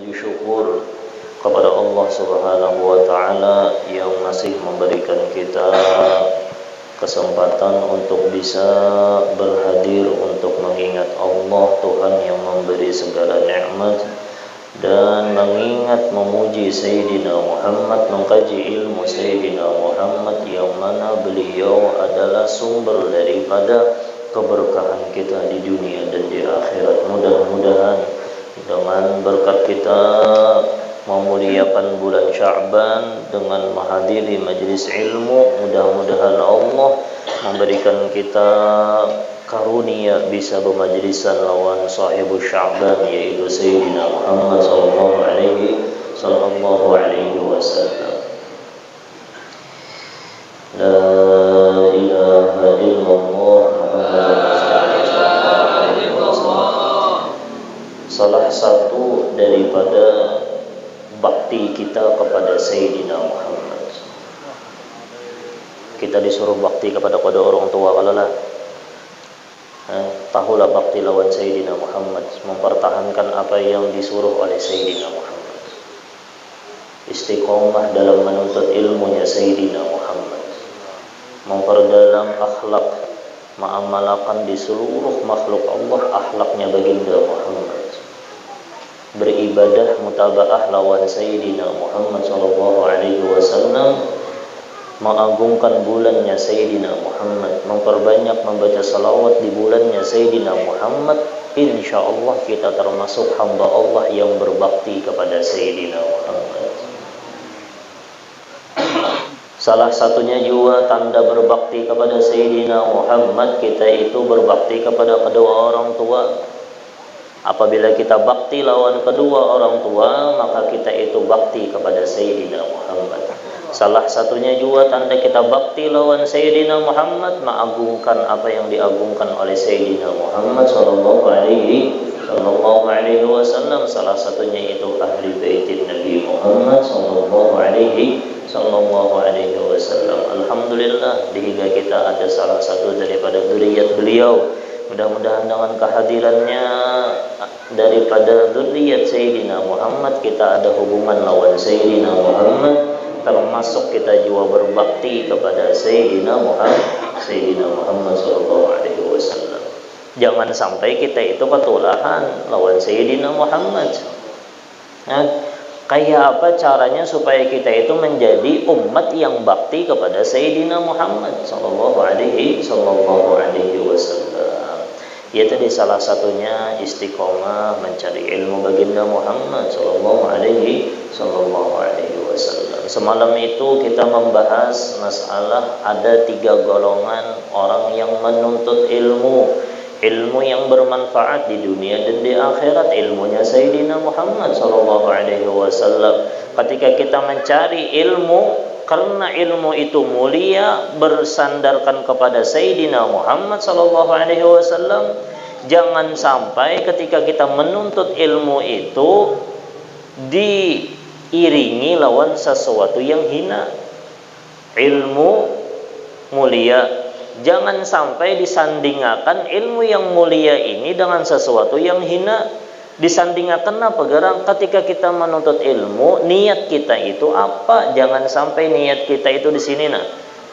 puji syukur kepada Allah Subhanahu wa taala yang masih memberikan kita kesempatan untuk bisa berhadir untuk mengingat Allah, Tuhan yang memberi segala nikmat, dan mengingat memuji Sayyidina Muhammad, mengkaji ilmu Sayyidina Muhammad yang mana beliau adalah sumber daripada keberkahan kita di dunia dan di akhirat. Mudah-mudahan dengan berkat kita memuliakan bulan Sya'ban dengan menghadiri majlis ilmu, mudah-mudahan Allah memberikan kita karunia bisa bermajlisan lawan sahibu Sya'ban, yaitu Sayyidina Muhammad sallallahu alaihi wasallam. La ilaha illallah salah satu daripada bakti kita kepada Sayyidina Muhammad. Kita disuruh bakti kepada orang tua, kalau lah tahulah bakti lawan Sayyidina Muhammad, mempertahankan apa yang disuruh oleh Sayyidina Muhammad, istiqomah dalam menuntut ilmunya Sayyidina Muhammad, memperdalam akhlak, mengamalkan di seluruh makhluk Allah akhlaknya baginda Muhammad, beribadah mutabaah lawan Sayyidina Muhammad sallallahu alaihi wasallam, mengagungkan bulannya Sayyidina Muhammad, memperbanyak membaca salawat di bulannya Sayyidina Muhammad. Insyaallah kita termasuk hamba Allah yang berbakti kepada Sayyidina Muhammad. Salah satunya juga tanda berbakti kepada Sayyidina Muhammad, kita itu berbakti kepada kedua orang tua. Apabila kita bakti lawan kedua orang tua, maka kita itu bakti kepada Sayyidina Muhammad. Salah satunya juga tanda kita bakti lawan Sayyidina Muhammad, mengagungkan apa yang diagungkan oleh Sayyidina Muhammad sallallahu alaihi wasallam. Salah satunya itu ahli baitin Nabi Muhammad sallallahu alaihi wasallam. Alhamdulillah, hingga kita ada salah satu daripada dzurriyyat beliau. Mudah-mudahan dengan kehadirannya daripada dzurriyyat Sayyidina Muhammad, kita ada hubungan lawan Sayyidina Muhammad, termasuk kita juga berbakti kepada Sayyidina Muhammad sallallahu alaihi wasallam. Jangan sampai kita itu ketulahan lawan Sayyidina Muhammad. Kayak apa caranya supaya kita itu menjadi umat yang bakti kepada Sayyidina Muhammad sallallahu alaihi wasallam? Ya, tadi salah satunya istiqomah mencari ilmu baginda Muhammad sallallahu alaihi wasallam. Semalam itu kita membahas masalah ada 3 golongan orang yang menuntut ilmu yang bermanfaat di dunia dan di akhirat, ilmunya Sayyidina Muhammad sallallahu alaihi wasallam. Ketika kita mencari ilmu karena ilmu itu mulia, bersandarkan kepada Sayyidina Muhammad sallallahu alaihi wasallam, jangan sampai ketika kita menuntut ilmu itu diiringi lawan sesuatu yang hina. Ilmu mulia, jangan sampai disandingkan ilmu yang mulia ini dengan sesuatu yang hina. Disandingkan apa? Garang ketika kita menuntut ilmu, niat kita itu apa? Jangan sampai niat kita itu di sini nah.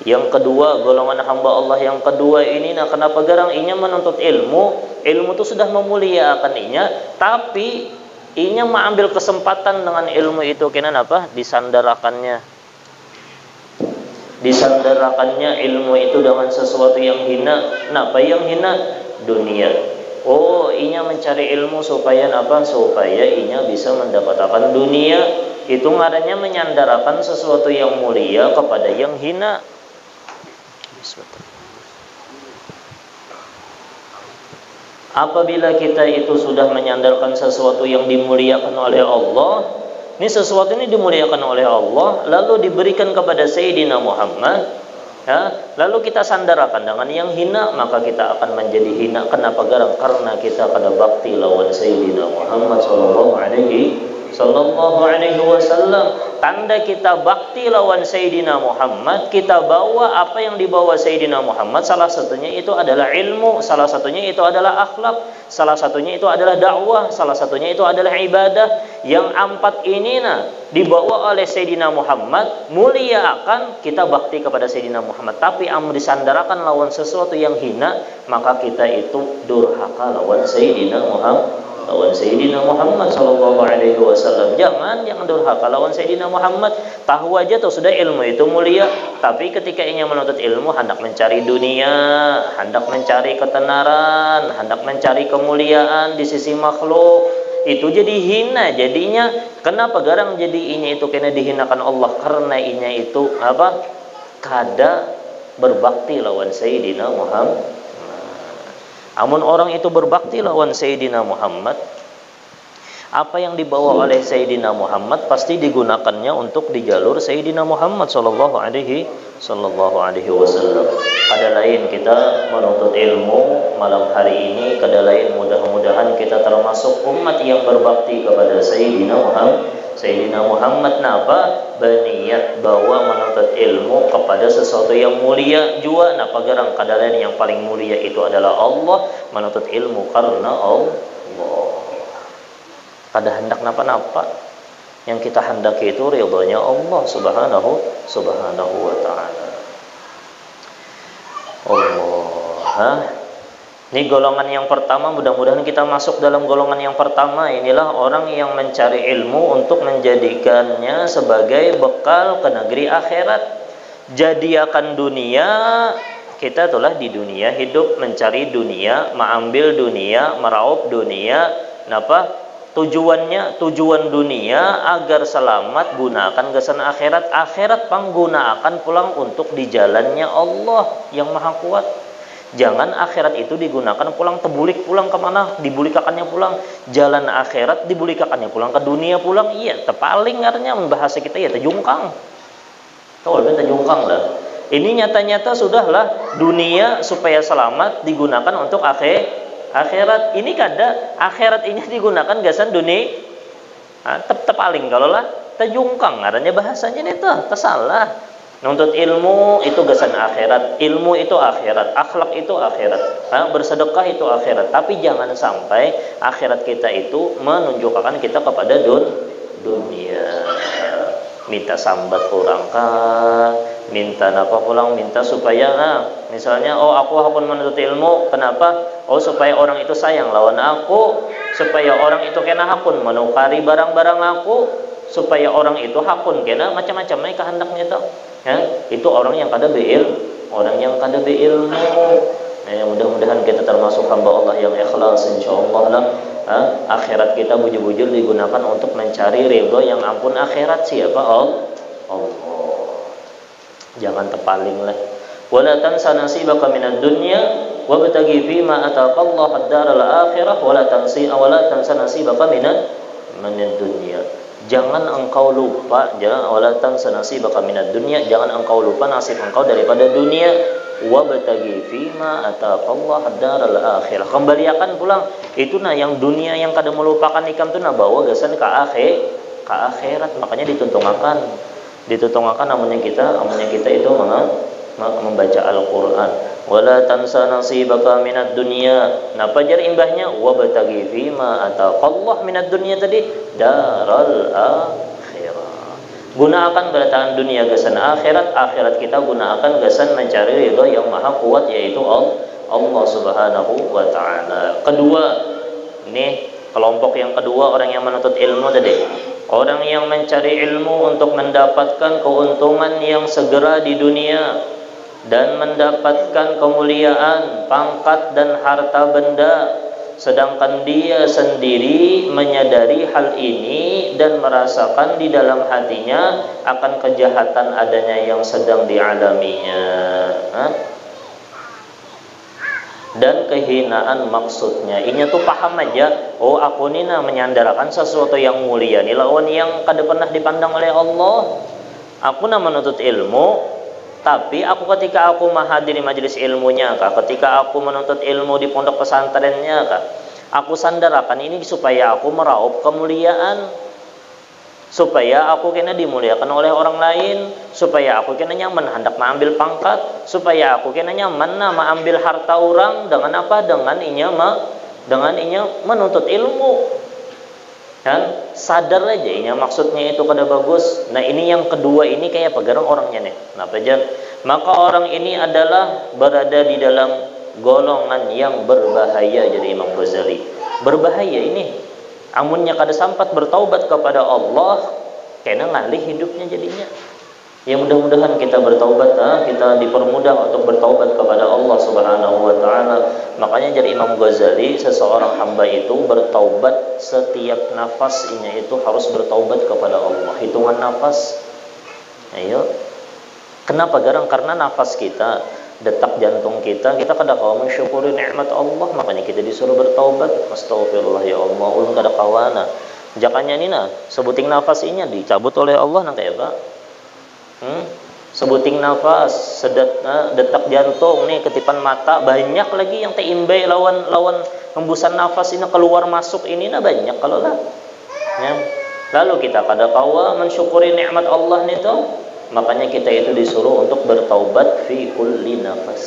Yang kedua, golongan hamba Allah yang kedua ini nah, kenapa garang inya menuntut ilmu itu sudah memuliakan inya, tapi inya mengambil kesempatan dengan ilmu itu kenapa? Disandarakannya ilmu itu dengan sesuatu yang hina. Kenapa yang hina? Dunia. Oh, inya mencari ilmu supaya apa? Supaya inya bisa mendapatkan dunia. Itu ngarannya menyandarkan sesuatu yang mulia kepada yang hina. Apabila kita itu sudah menyandarkan sesuatu yang dimuliakan oleh Allah, ini sesuatu ini dimuliakan oleh Allah, lalu diberikan kepada Sayyidina Muhammad, lalu kita sandarakan dengan yang hina, maka kita akan menjadi hina. Kenapa garang? Karena kita kada bakti lawan Sayyidina Muhammad sallallahu alaihi wasallam. Tanda kita bakti lawan Sayyidina Muhammad, kita bawa apa yang dibawa Sayyidina Muhammad. Salah satunya itu adalah ilmu, salah satunya itu adalah akhlak, salah satunya itu adalah dakwah, salah satunya itu adalah ibadah. yang empat ini dibawa oleh Sayyidina Muhammad, mulia akan kita bakti kepada Sayyidina Muhammad. Tapi disandarakan lawan sesuatu yang hina, maka kita itu durhaka lawan Sayyidina Muhammad sallallahu alaihi wasallam. Jangan durhaka lawan Sayyidina Muhammad. Tahu aja tuh sudah ilmu itu mulia, tapi ketika ingin menuntut ilmu hendak mencari dunia, hendak mencari ketenaran, hendak mencari kemuliaan di sisi makhluk, itu jadi hina jadinya. Kenapa garang jadi inya itu kena dihinakan Allah? Karena inya itu apa? Kada berbakti lawan Sayyidina Muhammad. Amun orang itu berbakti lawan Sayyidina Muhammad, apa yang dibawa oleh Sayyidina Muhammad pasti digunakannya untuk di jalur Sayyidina Muhammad sallallahu alaihi wasallam. Kada lain kita menuntut ilmu malam hari ini, kada lain mudah-mudahan kita termasuk umat yang berbakti kepada Sayyidina Muhammad. Napa? Berniat bahwa menuntut ilmu kepada sesuatu yang mulia jua. Napa garang kada lain yang paling mulia itu adalah Allah. Menuntut ilmu karena Allah. Kada hendak napa-napa. Yang kita hendaki itu ridhonya Allah subhanahu wa ta'ala. Ini golongan yang pertama, mudah-mudahan kita masuk dalam golongan yang pertama. Inilah orang yang mencari ilmu untuk menjadikannya sebagai bekal ke negeri akhirat. Jadiakan dunia, kita itulah di dunia hidup mencari dunia, mengambil dunia, meraup dunia. Napa? Tujuan dunia agar selamat, gunakan gesan akhirat. Akhirat penggunaan pulang untuk di jalannya Allah yang maha kuat. Jangan akhirat itu digunakan pulang tebulik pulang kemana, dibulikakannya pulang jalan akhirat, dibulikakannya pulang ke dunia pulang. Iya, tepaling artinya bahasa kita ya terjungkang. Tahu kan terjungkang lah. Ini nyata-nyata sudahlah dunia supaya selamat digunakan untuk akhirat. Ini kada akhirat ini digunakan gasan dunia. Tepaling kalau lah terjungkang artinya bahasanya itu tersalah. Nuntut ilmu itu gasan akhirat, ilmu itu akhirat, akhlak itu akhirat, bersedekah itu akhirat. Tapi jangan sampai akhirat kita itu menunjukkan kita kepada dunia. Minta sambat orang kah, minta napa pulang, minta supaya misalnya aku hakun menuntut ilmu, kenapa? Supaya orang itu sayang lawan aku, supaya orang itu kena hakun menukari barang-barang aku, supaya orang itu hakun kena macam-macam mereka hendaknya itu. Itu orang yang kada beilmu. Mudah-mudahan kita termasuk hamba Allah yang ikhlas, insyaallah lah. Akhirat kita bujur-bujur digunakan untuk mencari ridho yang ampun akhirat siapa? Allah. Jangan tepaling lah. Wala tansa nasibaka minad dunya wabtaghi fima ataqallahu ad-daral akhirah wala tansa nasibaka minad dunya. Jangan engkau lupa, wala tansa nasibaka minad dunya, jangan engkau lupa nasib engkau daripada dunia. Wabtaghi fima ataqallahu ad-daral akhirah. Kembaliakan pulang itu yang dunia yang kada melupakan ikam tu bawa gasan ke akhirat. Makanya dituntungkan namanya kita itu membaca Al-Qur'an. Wala tansa nasibaka minad dunya. Napa jar imbahnya? Wabtaghi fima ataqallahu minad dunya tadi daral akhirah. Gunakan berataan dunia gasan akhirat, akhirat kita gunakan gasan mencari ridho yang maha kuat yaitu Allah subhanahu wa ta'ala. Kedua, ini kelompok yang kedua orang yang menuntut ilmu tadi. Orang yang mencari ilmu untuk mendapatkan keuntungan yang segera di dunia dan mendapatkan kemuliaan, pangkat dan harta benda, sedangkan dia sendiri menyadari hal ini dan merasakan di dalam hatinya akan kejahatan adanya yang sedang dialaminya, dan kehinaan maksudnya. Inya tuh paham aja, aku ni menyandarkan sesuatu yang mulia ni lawan yang kada pernah dipandang oleh Allah. Aku menuntut ilmu, tapi ketika aku menghadiri majelis ilmunya ketika aku menuntut ilmu di pondok pesantrennya aku sandarakan ini supaya aku meraup kemuliaan, supaya aku kena dimuliakan oleh orang lain, supaya aku kena nyaman hendak mengambil pangkat, supaya aku kena nyaman mengambil harta orang. Dengan apa? Dengan inya menuntut ilmu. kan sadar aja ini maksudnya itu kada bagus. Nah ini yang kedua ini kayak pegarang orangnya nih. Nah pajar, maka orang ini adalah berada di dalam golongan yang berbahaya. Jadi Imam Ghazali berbahaya ini amunnya kada sampat bertaubat kepada Allah kena ngalih hidupnya jadinya. Ya mudah-mudahan kita bertaubat, kita dipermudah untuk bertaubat kepada Allah Subhanahu wa taala. Makanya jadi Imam Ghazali, seseorang hamba itu bertaubat setiap nafasnya itu harus bertaubat kepada Allah. Hitungan nafas. Ayo. Kenapa garang? Karena nafas kita, detak jantung kita kada kawa mensyukuri nikmat Allah, makanya kita disuruh bertaubat. Astagfirullah ya Allah, ulun kada kawana. Jakanya nina sebuting nafas inya dicabut oleh Allah nang kaya Pak. Sebuting nafas, detak jantung nih, ketipan mata, banyak lagi yang teimbai lawan hembusan nafas ini keluar masuk ini nah banyak kalau lah. Ya. Lalu kita kada kawa mensyukuri nikmat Allah nih toh. Makanya kita itu disuruh untuk bertaubat fi kulli nafas,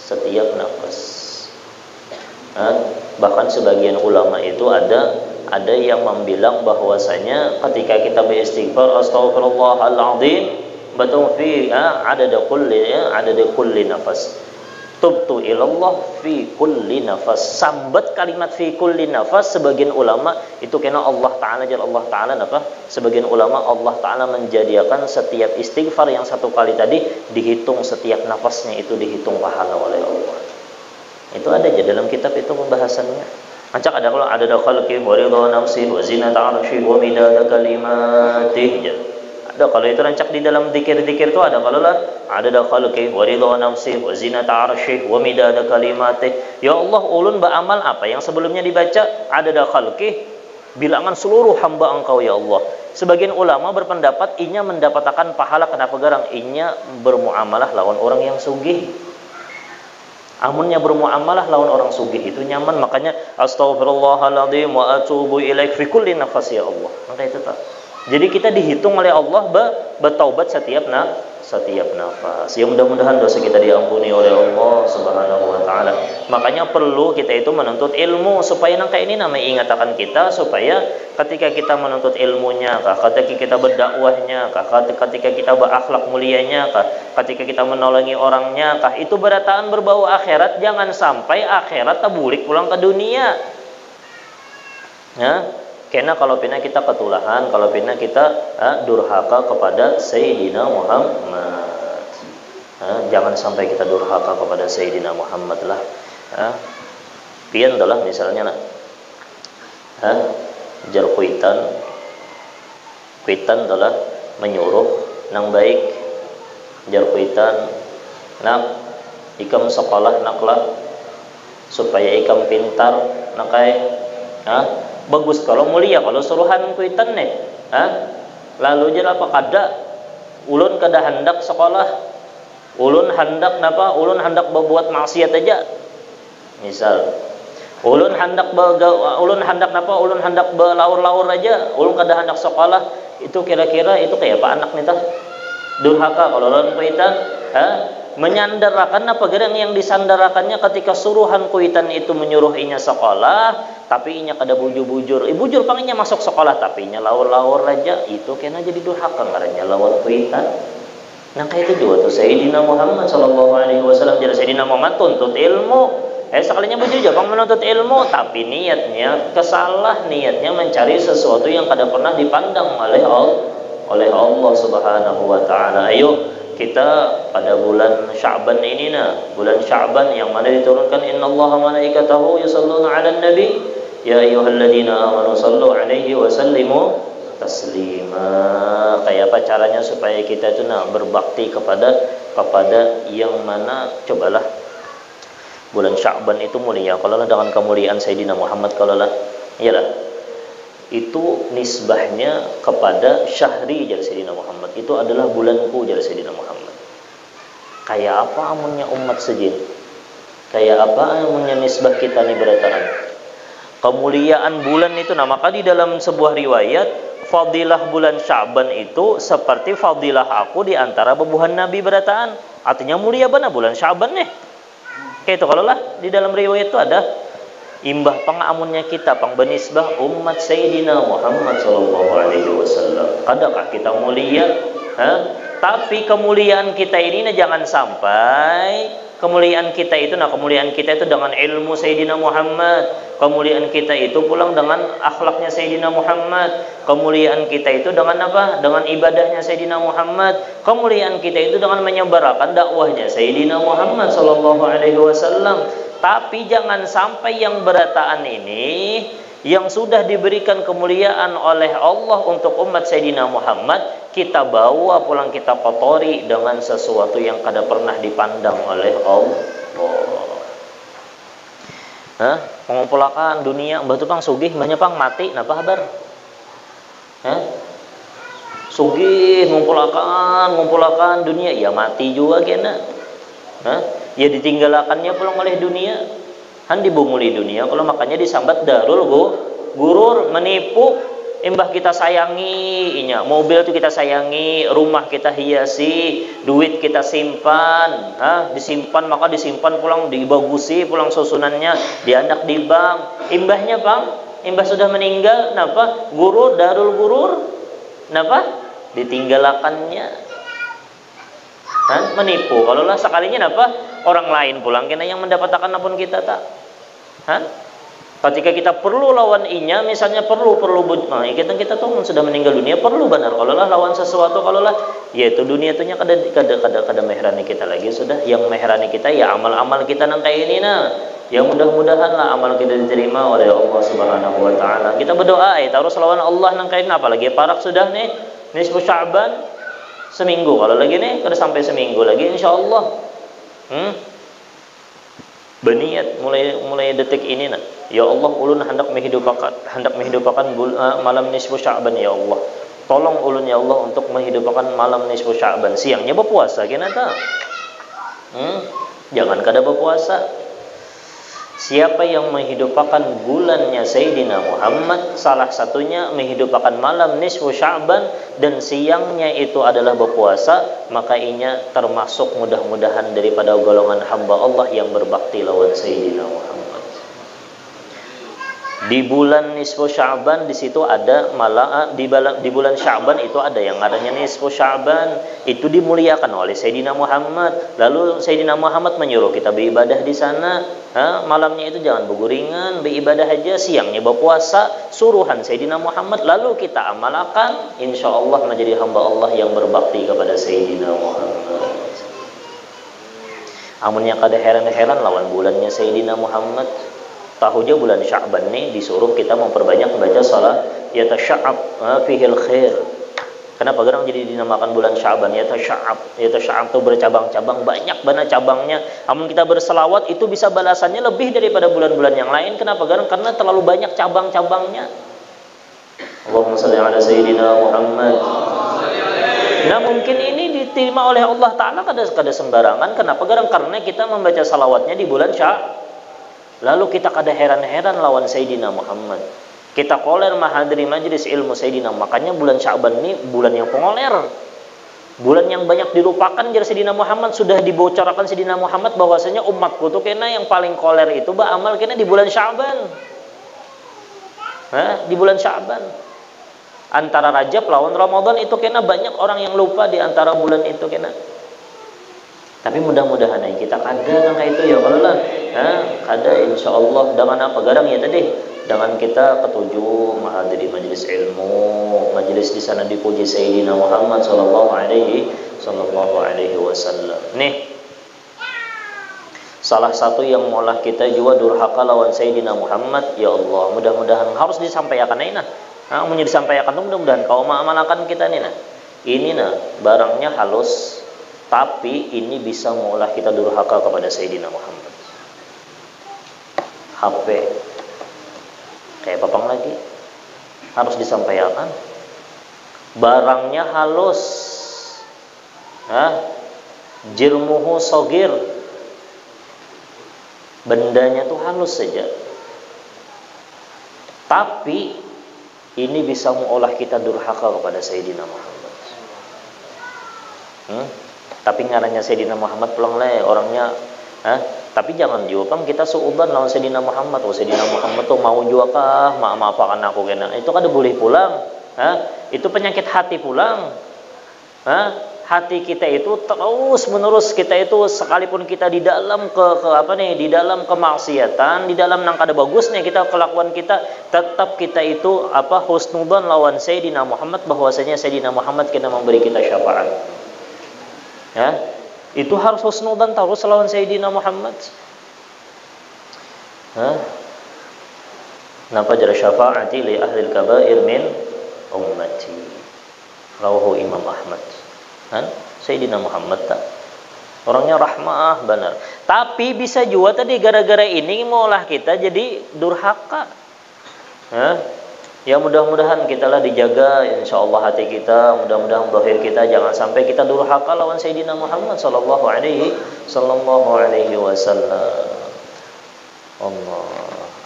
setiap nafas. Bahkan sebagian ulama itu ada yang membilang bahwasanya ketika kita beristighfar astaghfirullahaladzim betul fi adada kulli nafas, tubtu ilallah fi kulli nafas. Sambat kalimat fi kulli nafas sebagian ulama itu kena Allah Ta'ala sebagian ulama Allah Ta'ala menjadikan setiap istighfar yang satu kali tadi dihitung, setiap nafasnya itu dihitung pahala oleh Allah. Itu ada aja dalam kitab itu pembahasannya. Ancak ada kalau ada khalqi wa ridha nafsi wa zinata arsy wa midada kalimatihi. Ada kalau itu rancak di dalam zikir-zikir itu ada kalau lah ada khalqi wa ridha nafsi wa zinata arsy wa midada kalimatihi. Ya Allah, ulun beramal apa yang sebelumnya dibaca ada khalqi, bilangan seluruh hamba Engkau ya Allah. Sebagian ulama berpendapat inya mendapatkan pahala kenapa garang inya bermuamalah lawan orang yang sugih. Amunnya bermuamalah lawan orang sugih itu nyaman, makanya astaghfirullahaladzim wa atubu ilaik fi kulli nafas ya Allah. Maka itu tak. Jadi kita dihitung oleh Allah bertaubat setiap nafas. Ya mudah-mudahan dosa kita diampuni oleh Allah Subhanahu wa taala. Makanya perlu kita itu menuntut ilmu supaya nangka ini namanya ingatakan kita supaya ketika kita menuntut ilmunya, ketika kita berdakwahnya, ketika kita berakhlak mulianya, ketika kita menolongi orangnya, itu berataan berbau akhirat, jangan sampai akhirat tabulik pulang ke dunia. Ya. Karena kalau pina kita ketulahan, kalau pina kita durhaka kepada Sayyidina Muhammad, jangan sampai kita durhaka kepada Sayyidina Muhammad lah. Pian adalah misalnya jar kuitan adalah menyuruh nang baik, jar kuitan nak ikam sekolah naklah supaya ikam pintar nakai bagus kalau mulia kalau suruhan kuitan nih lalu je apa kada ulun kada hendak sekolah, ulun hendak berbuat maksiat aja, misal ulun hendak berlaur-laur aja, ulun kada hendak sekolah, itu kira-kira itu kayak apa anak nih tah durhaka kalau ulun kuitan menyandarkan apa gerang yang disandarakannya ketika suruhan kuitan itu menyuruh inya sekolah tapi inya kada bujur-bujur, bujur panginya masuk sekolah tapi inya laur-laur aja, itu kena jadi durhaka ngarannya lawan kuitan. Nah kayak itu juga tuh Sayyidina Muhammad sallallahu alaihi wasallam, jadi Sayyidina Muhammad tuntut ilmu, sekalinya bujur jabang menuntut ilmu tapi niatnya kesalah, niatnya mencari sesuatu yang kada pernah dipandang oleh Allah Subhanahu wa taala. Ayo kita pada bulan Sya'ban ini bulan Sya'ban yang mana diturunkan innallaha malaikatahu yusholluna 'alan nabi ya ayyuhalladzina amanu shallu 'alaihi wa sallimu taslima. Kayak apa caranya supaya kita itu berbakti kepada yang mana cobalah bulan Sya'ban itu mulia kalau lah dengan kemuliaan Sayyidina Muhammad kalau lah iyalah itu nisbahnya kepada syahri jadi Sayyidina Muhammad, itu adalah bulanku jadi Sayyidina Muhammad. Kayak apa amunnya umat sejin, kayak apa amunnya nisbah kita nih berataan kemuliaan bulan itu. Maka di dalam sebuah riwayat fadilah bulan Sya'ban itu seperti fadilah aku di antara bebuhan Nabi berataan, artinya mulia benar bulan Sya'ban nih. Kayak itu kalau lah di dalam riwayat itu ada imbah pangamunnya kita pang benisbah umat Sayyidina Muhammad sallallahu alaihi wasallam. Adakah kita mulia? Tapi kemuliaan kita ini jangan sampai kemuliaan kita itu dengan ilmu Sayyidina Muhammad, kemuliaan kita itu pulang dengan akhlaknya Sayyidina Muhammad, kemuliaan kita itu dengan apa? Dengan ibadahnya Sayyidina Muhammad, kemuliaan kita itu dengan menyebarkan dakwahnya Sayyidina Muhammad sallallahu alaihi wasallam. Tapi jangan sampai yang berataan ini yang sudah diberikan kemuliaan oleh Allah untuk umat Sayyidina Muhammad kita bawa pulang, kita kotori dengan sesuatu yang kada pernah dipandang oleh Allah. Mengumpulkan dunia batu pang sugih banyak pang mati napa kabar? Sugih ngumpulkan dunia ya mati juga kena. Ya ditinggalakannya pulang oleh dunia. Han dibunguli dunia kalau makanya disambat darul gurur, menipu. Imbah kita sayangi mobil itu kita sayangi, rumah kita hiasi, duit kita simpan, disimpan pulang dibagusi pulang susunannya, diandak di bank. Imbahnya imbah sudah meninggal napa? Darul gurur napa? Ditinggalakannya. Menipu. Kalau lah sekalinya napa? Orang lain pulang kena yang mendapatkan apapun kita tak. Ketika kita perlu lawan inya, misalnya perlu kita tuh sudah meninggal dunia perlu benar. Kalau lah lawan sesuatu, kalau lah yaitu dunia itunya kada mehrani kita lagi sudah. Yang mehrani kita ya amal-amal kita nang kayak ini Ya mudah-mudahan lah amal kita diterima oleh Allah Subhanahu wa taala. Kita berdoa taruh lawan Allah nang kayak apalagi parak sudah nih nisfu Sya'ban seminggu. Kalau lagi nih kada sampai seminggu lagi insyaallah. Berniat mulai detik ini ya Allah ulun hendak menghidupkan malam nisfu Sya'ban ya Allah. Tolong ulun ya Allah untuk menghidupkan malam nisfu Sya'ban. Siangnya berpuasa kena tak? Jangan kada berpuasa. Siapa yang menghidupkan bulannya Sayyidina Muhammad, salah satunya menghidupkan malam nisfu Sya'ban dan siangnya itu adalah berpuasa, maka inya termasuk mudah-mudahan daripada golongan hamba Allah yang berbakti lawan Sayyidina Muhammad. Di bulan nisfu Sya'ban di situ ada di bulan Sya'ban itu ada yang adanya nisfu Sya'ban, itu dimuliakan oleh Sayyidina Muhammad. Lalu Sayyidina Muhammad menyuruh kita beribadah di sana. Malamnya itu jangan berguringan, beribadah aja, siangnya berpuasa, suruhan Sayyidina Muhammad, lalu kita amalkan, insyaallah menjadi hamba Allah yang berbakti kepada Sayyidina Muhammad. Amunnya kada heran-heran lawan bulannya Sayyidina Muhammad. Tahu aja bulan Sya'ban nih disuruh kita memperbanyak membaca salat yatasya'ab fihil khair. Kenapa gerang jadi dinamakan bulan Sya'ban? Yatasya'ab itu bercabang-cabang, banyak banget cabangnya. Amun kita berselawat itu bisa balasannya lebih daripada bulan-bulan yang lain. Kenapa gerang? Karena terlalu banyak cabang-cabangnya. Allahumma shalli ala sayyidina Muhammad. Nah mungkin ini diterima oleh Allah Ta'ala kada sembarangan. Kenapa gerang? Karena kita membaca salawatnya di bulan Sya'ban. Lalu kita kada heran-heran lawan Sayyidina Muhammad. Kita koler mahadiri majlis ilmu Sayyidina. Makanya bulan Sya'ban ini bulan yang pengoler. Bulan yang banyak dilupakan jar Sayyidina Muhammad. Sudah dibocorkan Sayyidina Muhammad bahwasanya umatku tuh kena yang paling koler itu amal kena di bulan Sya'ban. Di bulan Sya'ban. Antara Rajab lawan Ramadan itu kena banyak orang yang lupa di antara bulan itu kena. Tapi mudah-mudahan kita kada kayak itu ya kalau lah. Kada insyaallah dengan apa garang ya tadi dengan kita ketujuh menghadiri majelis ilmu, majelis di sana dipuji Sayyidina Muhammad sallallahu alaihi wasallam. Nih salah satu yang maulah kita juga durhaka lawan Sayyidina Muhammad, ya Allah mudah-mudahan harus disampaikan menjadi disampaikan tuh mudah-mudahan kau mengamalkan kita nih ini barangnya halus tapi ini bisa mengolah kita durhaka kepada Sayyidina Muhammad. HP kayak papang lagi harus disampaikan. Barangnya halus, jirmuhu sogir, bendanya tuh halus saja. Tapi ini bisa mengolah kita durhaka kepada Sayyidina Muhammad. Tapi ngarannya Sayyidina Muhammad pulang orangnya Tapi jangan juga kan kita suudzon lawan Sayyidina Muhammad. Oh Sayyidina Muhammad tuh mau juga kah maafakan aku kena. Itu kada boleh pulang. Itu penyakit hati pulang. Hati kita itu terus menerus kita itu sekalipun kita di dalam di dalam kemaksiatan, di dalam nang kada bagusnya kita kelakuan kita, tetap kita itu husnudzon lawan Sayyidina Muhammad, bahwasanya Sayyidina Muhammad kena memberi kita syafaat. Itu harus husnudzon terus lawan Sayyidina Muhammad. Napa jar syafaati li ahli al-kaba'ir min ummati. Rawahu Imam Ahmad. Sayyidina Muhammad orangnya rahmah benar. Tapi bisa juga tadi gara-gara ini maulah kita jadi durhaka. Ya mudah-mudahan kita lah dijaga insyaallah hati kita, mudah-mudahan zahir kita jangan sampai kita durhaka lawan Sayyidina Muhammad sallallahu alaihi wasallam. Allah.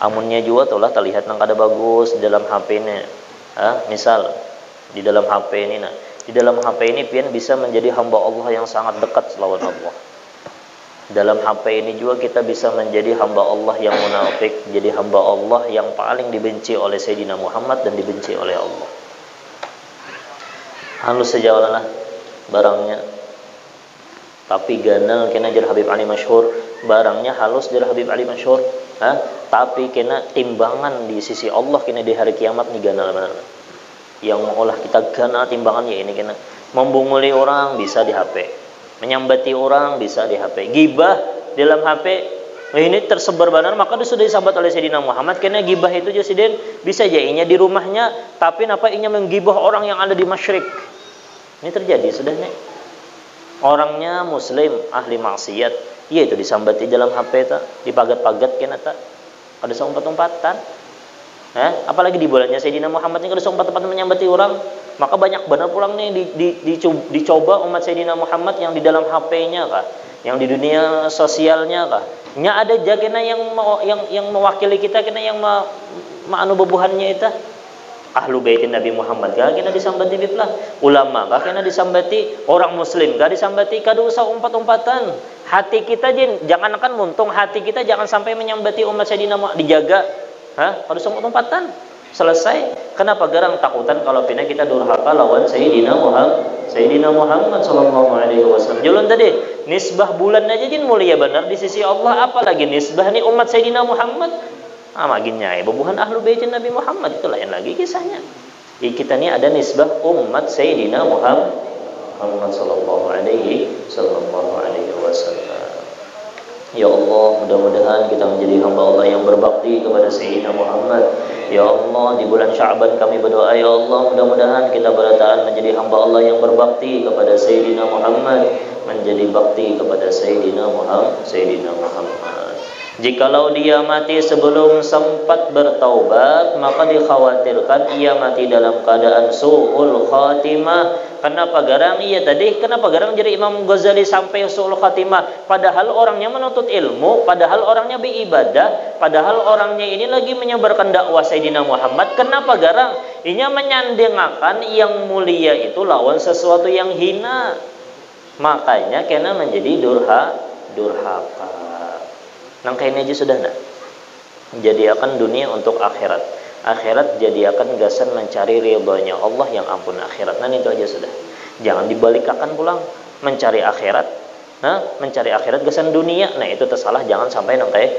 Amunnya juga tulah terlihat nang kada bagus di dalam HP-nya. Misal di dalam HP ini di dalam HP ini pian bisa menjadi hamba Allah yang sangat dekat lawan Allah. Dalam HP ini juga kita bisa menjadi hamba Allah yang munafik, jadi hamba Allah yang paling dibenci oleh Sayyidina Muhammad dan dibenci oleh Allah. Halus saja lah barangnya. Tapi ganal kena jar Habib Ali masyhur, barangnya halus jar Habib Ali masyhur. Tapi kena timbangan di sisi Allah kena di hari kiamat nih ganal benar. Yang mengolah kita ganal timbangannya ini kena membunguli orang bisa di HP. Menyambati orang bisa di HP. Gibah dalam HP ini tersebar benar, maka itu sudah disabat oleh Sayyidina Muhammad. Karena gibah itu jasiden bisa jadinya di rumahnya, tapi napa inya menggibah orang yang ada di masyrik. Ini terjadi sudah nih. Orangnya muslim ahli maksiat, iya itu disambati dalam HP ta, dipagat-pagat kena ta. Ada seumpat-umpatan. Apalagi di bulannya Sayyidina Muhammad ini kada seumpat-umpatan menyambati orang. Maka banyak benar pulang nih dicoba umat Sayyidina Muhammad yang di dalam HP-nya kah, yang di dunia sosialnya kah. Nya ada jagena yang mewakili kita, kena yang anu bebuhannya itu. Ahlu baitin Nabi Muhammad kah kena disambati biblah. Ulama kah kena disambati, orang muslim kah disambati, kada usah umpat-umpatan. Hati kita jangankan muntung, hati kita jangan sampai menyambati umat Sayyidina Muhammad, dijaga. Kada usah umpat-umpatan. Selesai. Kenapa garang takutan kalau pina kita durhaka lawan Sayyidina Muhammad sallallahu alaihi wasallam. Jalan tadi nisbah bulan aja jin mulia benar di sisi Allah, apalagi nisbah ni umat Sayyidina Muhammad. Maginnya bebuhan ahlu baitin Nabi Muhammad itu lain lagi kisahnya. Kita ni ada nisbah umat Sayyidina Muhammad sallallahu alaihi wasallam. Ya Allah, mudah-mudahan kita menjadi hamba Allah yang berbakti kepada Sayyidina Muhammad. Ya Allah, di bulan Sya'ban kami berdoa, ya Allah, mudah-mudahan kita berataan menjadi hamba Allah yang berbakti kepada Sayyidina Muhammad, menjadi bakti kepada Sayyidina Muhammad. Jikalau dia mati sebelum sempat bertaubat, maka dikhawatirkan ia mati dalam keadaan su'ul khatimah. Kenapa garang kenapa garang jadi Imam Ghazali sampai su'ul khatimah? Padahal orangnya menuntut ilmu, padahal orangnya beribadah, padahal orangnya ini lagi menyebarkan dakwah Sayyidina Muhammad. Kenapa garang? Inya menyandengakan yang mulia itu lawan sesuatu yang hina. Makanya kena menjadi durhaka. Nangkain aja sudah nak. Jadikan dunia untuk akhirat. Akhirat jadikan gasan mencari ridhonya Allah yang ampun akhirat. Itu aja sudah. Jangan dibalikkan pulang mencari akhirat. Mencari akhirat gasan dunia. Itu tersalah, jangan sampai nangkai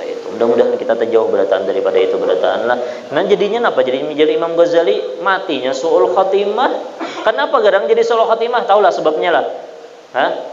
itu. Mudah-mudahan kita terjauh berataan daripada itu berataan lah. Jadinya apa? Jadi Imam Ghazali matinya su'ul khatimah. Kenapa garang jadi su'ul khatimah? Taulah sebabnya lah.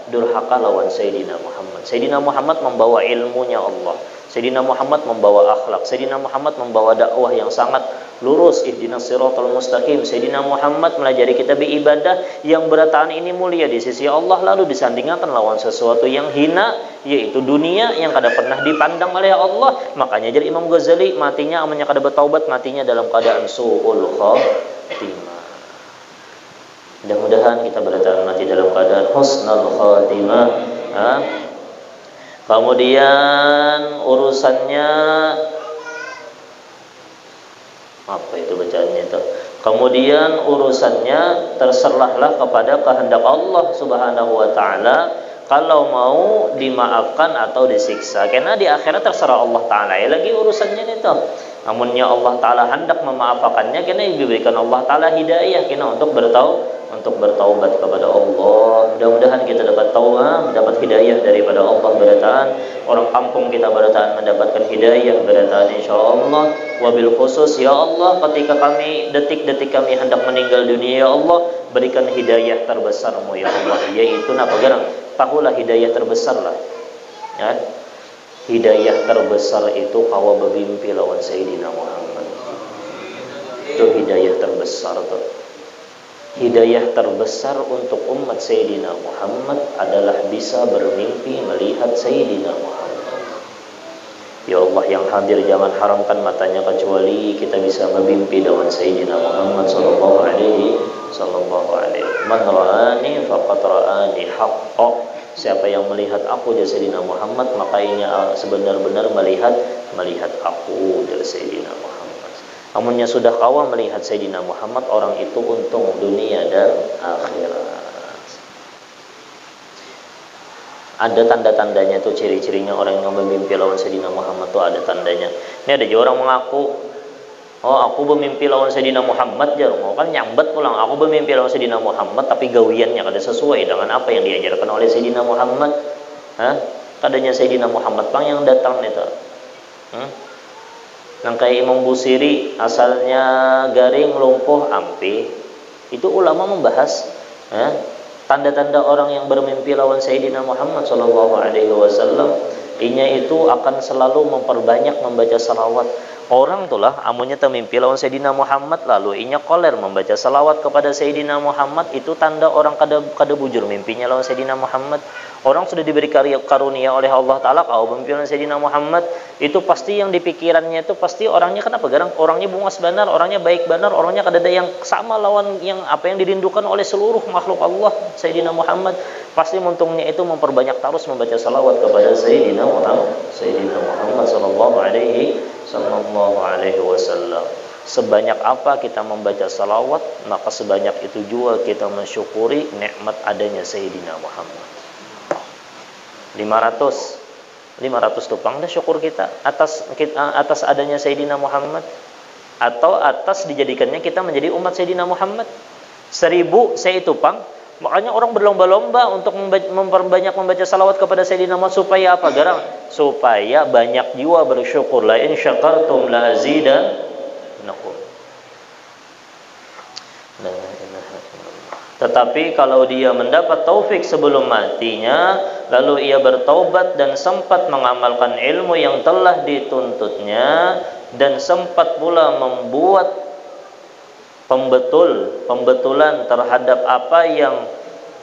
Durhaka lawan Sayyidina Muhammad. Sayyidina Muhammad membawa ilmunya Allah. Sayyidina Muhammad membawa akhlak. Sayyidina Muhammad membawa dakwah yang sangat lurus. Ihdinas siratal mustaqim. Sayyidina Muhammad melajari kita beribadah yang berataan ini mulia di sisi Allah, lalu disandingkan lawan sesuatu yang hina, yaitu dunia yang kada pernah dipandang oleh Allah. Makanya jadi Imam Ghazali matinya amannya kada bertaubat, matinya dalam keadaan su'ul khatimah. Mudah-mudahan kita bertahan mati dalam keadaan husnul khatimah. Kemudian urusannya apa itu bacaannya itu? Kemudian urusannya terserahlah kepada kehendak Allah Subhanahu wa taala. kalau mau dimaafkan atau disiksa. Karena di akhirat terserah Allah Ta'ala ya lagi urusannya itu. Namunnya Allah Ta'ala hendak memaafkannya, karena diberikan Allah Ta'ala hidayah kena untuk bertaubat kepada Allah. Mudah-mudahan kita dapat taubat, dapat hidayah daripada Allah beratan. Orang kampung kita beratan mendapatkan hidayah beratan insyaallah. Wabil khusus ya Allah, ketika kami detik-detik kami hendak meninggal dunia ya Allah, berikan hidayah terbesar-Mu ya Allah, yaitu apa garang? Tahulah hidayah terbesar lah. Ya. Hidayah terbesar itu kawa bermimpi lawan Sayyidina Muhammad. Itu hidayah terbesar tuh. Hidayah terbesar untuk umat Sayyidina Muhammad adalah bisa bermimpi melihat Sayyidina Muhammad. Ya Allah yang hadir, jangan haramkan matanya kecuali kita bisa bermimpi dengan Sayyidina Muhammad sallallahu alaihi man ra'ani faqad ra'ani haqqa. Siapa yang melihat aku dari Sayyidina Muhammad, maka ini sebenar-benar melihat aku dari Sayyidina Muhammad. Namunnya sudah kawan melihat Sayyidina Muhammad, orang itu untung dunia dan akhirat. Ada tanda-tandanya tuh, ciri-cirinya orang yang bermimpi lawan Sayyidina Muhammad tuh ada tandanya. Ini ada juga orang mengaku, oh aku bermimpi lawan Sayyidina Muhammad, mau kan nyambat pulang, aku bermimpi lawan Sayyidina Muhammad, tapi gawiannya kada sesuai dengan apa yang diajarkan oleh Sayyidina Muhammad. Kadanya Sayyidina Muhammad pang yang datang itu. Nang kayak Imam Busiri asalnya garing, lumpuh, ampi. Itu ulama membahas tanda-tanda orang yang bermimpi lawan Sayyidina Muhammad sallallahu alaihi wasallam. Inya itu akan selalu memperbanyak membaca salawat. Orang itulah amunnya termimpi lawan Sayyidina Muhammad lalu inya koler membaca salawat kepada Sayyidina Muhammad, itu tanda orang kada bujur mimpinya lawan Sayyidina Muhammad. Orang sudah diberi karunia oleh Allah Ta'ala kau bermimpi lawan Sayyidina Muhammad, itu pasti yang dipikirannya itu pasti orangnya kenapa garang, orangnya bungas benar, orangnya baik benar, orangnya kada ada yang sama lawan yang apa yang dirindukan oleh seluruh makhluk Allah. Sayyidina Muhammad pasti untungnya itu memperbanyak terus membaca salawat kepada Sayyidina Muhammad sallallahu alaihi wasallam. Sebanyak apa kita membaca salawat, maka sebanyak itu juga kita mensyukuri nikmat adanya Sayyidina Muhammad. 500 tupang dah syukur kita atas adanya Sayyidina Muhammad, atau atas dijadikannya kita menjadi umat Sayyidina Muhammad. 1000 saya tupang. Makanya orang berlomba-lomba untuk memperbanyak membaca salawat kepada Sayyidina Muhammad, supaya apa garang? Supaya banyak jiwa bersyukur. La in syakartum la azidannakum. Tetapi kalau dia mendapat taufik sebelum matinya, lalu ia bertaubat dan sempat mengamalkan ilmu yang telah dituntutnya, dan sempat pula membuat pembetulan terhadap apa yang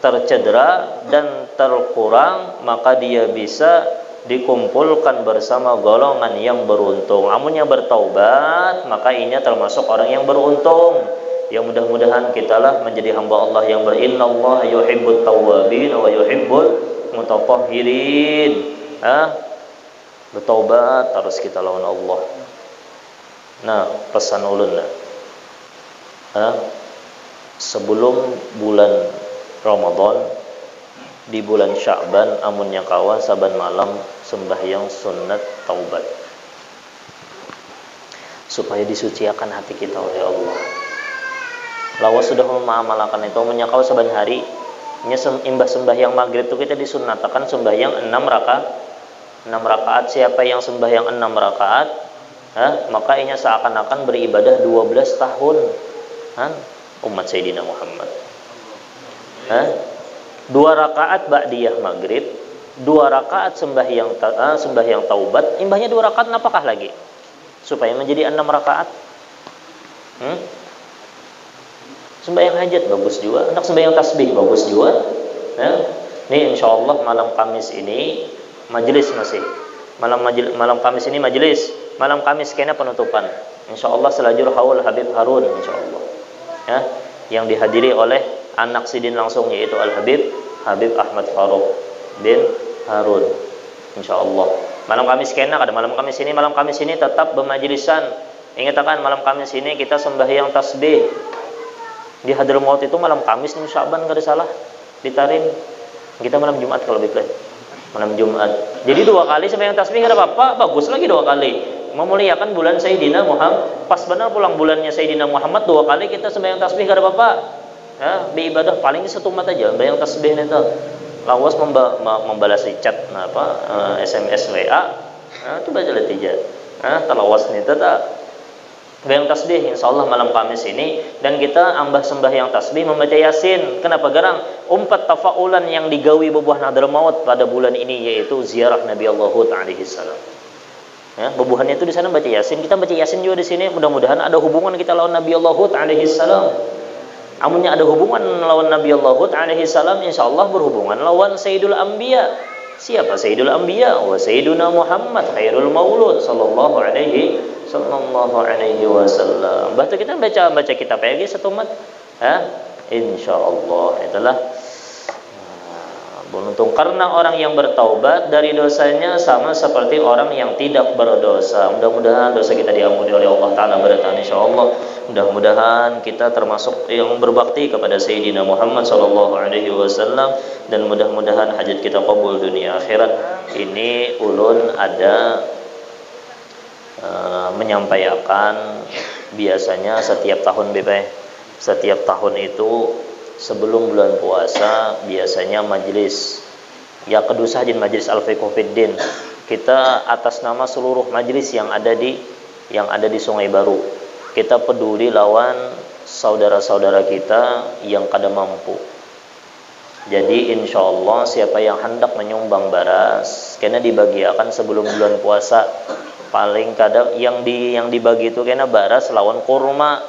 tercedera dan terkurang, maka dia bisa dikumpulkan bersama golongan yang beruntung. Amunnya bertaubat, maka ini termasuk orang yang beruntung. Yang mudah-mudahan kitalah menjadi hamba Allah yang berinnallaha yuhibbut tawwabin wa yuhibbul mutatahhirin. Bertaubat terus kita lawan Allah. Nah, pesan ulun lah. Sebelum bulan Ramadan, di bulan Sya'ban, amunnya kawan saban malam sembahyang sunnat taubat, supaya disuciakan hati kita oleh Allah. Lawas sudah mengamalkan itu, menyakau saban hari imbah sembahyang maghrib itu kita disunatakan sembahyang 6 rakaat. Siapa yang sembahyang 6 rakaat, maka inya seakan-akan beribadah 12 tahun. Umat Sayyidina Muhammad. 2 rakaat ba'diyah maghrib, 2 rakaat sembahyang taubat, imbahnya 2 rakaat apakah lagi? Supaya menjadi 6 rakaat. Sembahyang hajat bagus juga, hendak sembahyang tasbih bagus juga. Nih insyaallah malam Kamis ini majelis masih. Malam Kamis ini majelis. Malam Kamis kena penutupan. Insyaallah selajur haul Habib Harun insyaallah. Yang dihadiri oleh anak sidin langsung, yaitu Al-Habib Ahmad Faruq bin Harun insyaallah. Malam Kamis kena kada malam Kamis ini tetap bermajlisan. Ingatkan malam Kamis ini kita sembahyang tasbih. Di Hadramaut itu malam Kamis nih Sya'ban kada salah ditarim. Kita malam Jumat kalau begitu. Malam Jumat. Jadi 2 kali sembahyang tasbih enggak ada apa-apa, bagus lagi 2 kali. Memuliakan bulan Sayyidina Muhammad. Pas benar pulang bulannya Sayyidina Muhammad 2 kali kita sembahyang tasbih enggak ada apa-apa. Ya, di ibadah paling satu mat aja sembahyang tasbih itu. Lawas membalas chat SMS WA. Nah, itu baca letija. Talawas nih tak. Sembahyang tasbih insyaallah malam Kamis ini, dan kita ambah sembahyang tasbih membaca Yasin. Kenapa garang? Umpat tafaulan yang digawi bebuah nadal maut pada bulan ini, yaitu ziarah Nabi Allah Hud alaihi salam. Ya, bebuhannya itu di sana baca Yasin. Kita baca Yasin juga di sini. Mudah-mudahan ada hubungan kita lawan Nabi Allah Hud alaihi salam. Amunnya ada hubungan lawan Nabi Allah Hud alaihi salam, insyaallah berhubungan lawan Sayyidul Anbiya. Siapa Sayyidul Anbiya? Wa Sayyiduna Muhammad khairul maulud sallallahu alaihi wasallam. Baca kita baca kitab lagi satu mat. Insyaallah itulah beruntung, karena orang yang bertaubat dari dosanya sama seperti orang yang tidak berdosa. Mudah-mudahan dosa kita diampuni oleh Allah Ta'ala berdatang insyaallah. Mudah-mudahan kita termasuk yang berbakti kepada Sayyidina Muhammad sallallahu alaihi wasallam, dan mudah-mudahan hajat kita kabul dunia akhirat. Ini ulun ada menyampaikan biasanya setiap tahun setiap tahun itu sebelum bulan puasa biasanya majelis ya kedusahjin majelis al-fiqh fiddin kita atas nama seluruh majelis yang ada di Sungai Baru, kita peduli lawan saudara-saudara kita yang kada mampu. Jadi insyaallah siapa yang hendak menyumbang baras kena dibagiakan sebelum bulan puasa. Paling kadang yang dibagi itu kena baras lawan kurma.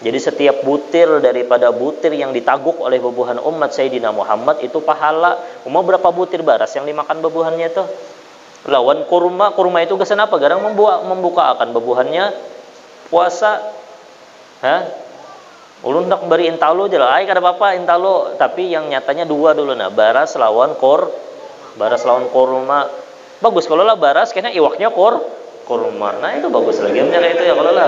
Jadi setiap butir daripada butir yang ditaguk oleh bebuhan umat Sayyidina Muhammad itu pahala. Berapa butir baras yang dimakan bebuhannya itu? Lawan kurma itu kesan apa? Garang membuka akan bebuhannya puasa. Ulun nak beri intalo je lah. Kada apa-apa intalo, tapi yang nyatanya 2 dulu nah. Baras lawan kurma. Bagus kalau lah baras kena iwaknya kurma. Nah itu bagus lagi. Menjaga itu ya kalau lah.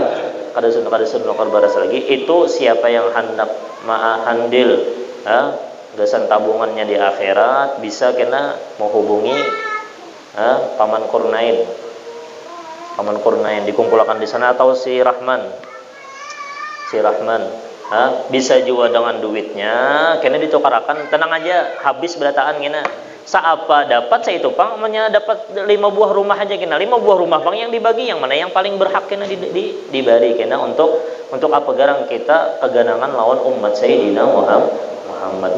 Kada sunah baras lagi. Itu siapa yang hendak handil gasan tabungannya di akhirat bisa kena menghubungi Paman Kurnain dikumpulkan di sana, atau si Rahman bisa juga dengan duitnya kena ditukarakan. Tenang aja, habis berataan kena saapa dapat saya itu pang dapat 5 buah rumah aja kena 5 buah rumah pang yang dibagi, yang mana yang paling berhak kena diberi kena untuk apa garang kita keganangan lawan umat Sayyidina Muhammad.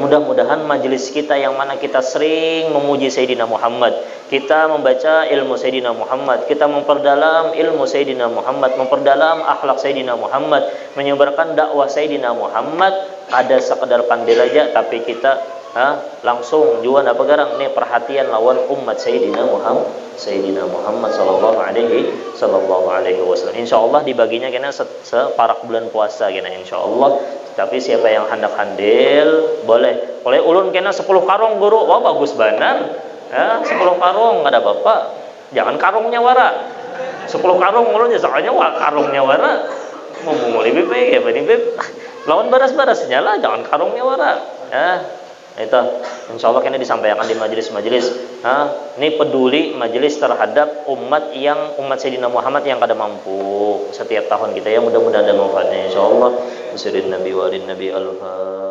Mudah-mudahan majelis kita yang mana kita sering memuji Sayyidina Muhammad, kita membaca ilmu Sayyidina Muhammad, kita memperdalam ilmu Sayyidina Muhammad, memperdalam akhlak Sayyidina Muhammad, menyebarkan dakwah Sayyidina Muhammad, ada sekedar pandai aja tapi kita langsung jual apa garang nih perhatian lawan umat Sayyidina Muhammad sallallahu alaihi wasallam. Insyaallah dibaginya kena separak bulan puasa kena insyaallah. Tapi siapa yang hendak handil boleh ulun kena 10 karung guru. Wah bagus banar. 10 karung enggak ada apa-apa. Jangan karungnya wara. 10 karung ulun soalnya karungnya wara. Mau mulai beb ya beb. Lawan baras-barasnya lah, jangan karungnya wara. Itu insyaallah kena disampaikan di majelis-majelis. Ini peduli majelis terhadap umat Sayyidina Muhammad yang kada mampu setiap tahun kita ya, mudah-mudahan ada manfaatnya insyaallah. Wassalamualaikum warahmatullahi wabarakatuh.